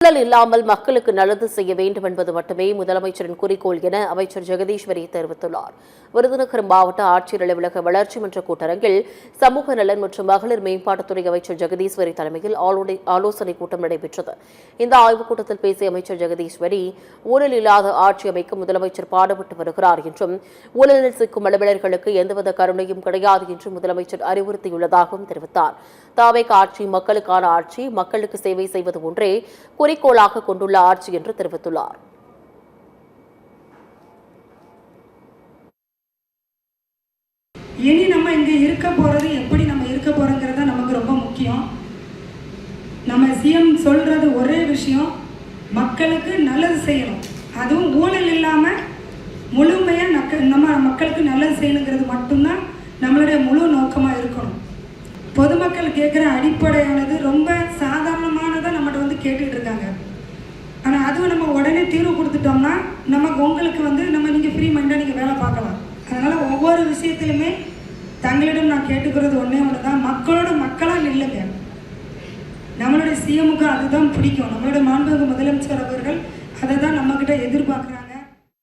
ஊழல் இல்லாமல் மக்களுக்கு நல்லது செய்ய வேண்டும் என்பது மட்டுமே முதலமைச்சரின் குறிக்கோள் என அமைச்சர் ஜெகதீஸ்வரி தெரிவித்துள்ளார். விருதுநகர் மாவட்ட ஆட்சியர் அலுவலக வளர்ச்சி மன்ற கூட்டரங்கில் சமூக நலன் மற்றும் மகளிர் மேம்பாட்டுத்துறை அமைச்சர் ஜெகதீஸ்வரி தலைமையில் ஆலோசனைக் கூட்டம் நடைபெற்றது. இந்த ஆய்வுக் கூட்டத்தில் பேசிய அமைச்சர் ஜெகதீஸ்வரி, ஊழல் இல்லாத ஆட்சி அமைக்க முதலமைச்சர் பாடுபட்டு வருகிறார் என்றும், ஊழலில் சிக்கும் அலுவலர்களுக்கு எந்தவித கருணையும் கிடையாது என்றும் முதலமைச்சர் அறிவுறுத்தியுள்ளதாகவும் தெரிவித்தார். தாவேக ஆட்சி மக்களுக்கான ஆட்சி, மக்களுக்கு சேவை செய்வது ஒன்றே குறிக்கோளாக கொண்டுள்ள ஆட்சி என்று தெரிவித்துள்ளார். இனி நம்ம இங்க இருக்க போறது எப்படி நம்ம இருக்க போறோங்கிறது நமக்கு ரொம்ப முக்கியம். நம்ம சிஎம் சொல்றது ஒரே விஷயம், மக்களுக்கு நல்லது செய்யணும், அதுவும் ஊழல் இல்லாம முழுமையா நம்ம மக்களுக்கு நல்லது செய்யணுங்கிறது மட்டும்தான் நம்மளுடைய முழு நோக்கமா இருக்கணும். பொதுமக்கள் கேட்குற அடிப்படையானது ரொம்ப சாதாரணமானதை நம்மகிட்ட வந்து கேட்டுட்டு இருக்காங்க. ஆனால் அதுவும் நம்ம உடனே தீர்வு கொடுத்துட்டோம்னா நமக்கு உங்களுக்கு வந்து நீங்கள் ஃப்ரீ மைண்டாக நீங்கள் வேலை பார்க்கலாம். அதனால் ஒவ்வொரு விஷயத்திலுமே தங்களிடம் நான் கேட்டுக்கிறது ஒன்றே ஒன்று தான், மக்களோட மக்களாக நில்லுங்க. நம்மளுடைய சிஎமுக்கு அதுதான் பிடிக்கும். நம்மளுடைய மாண்புமிகு முதலமைச்சர் அவர்கள் அதை தான் நம்மக்கிட்ட எதிர்பார்க்குறாங்க.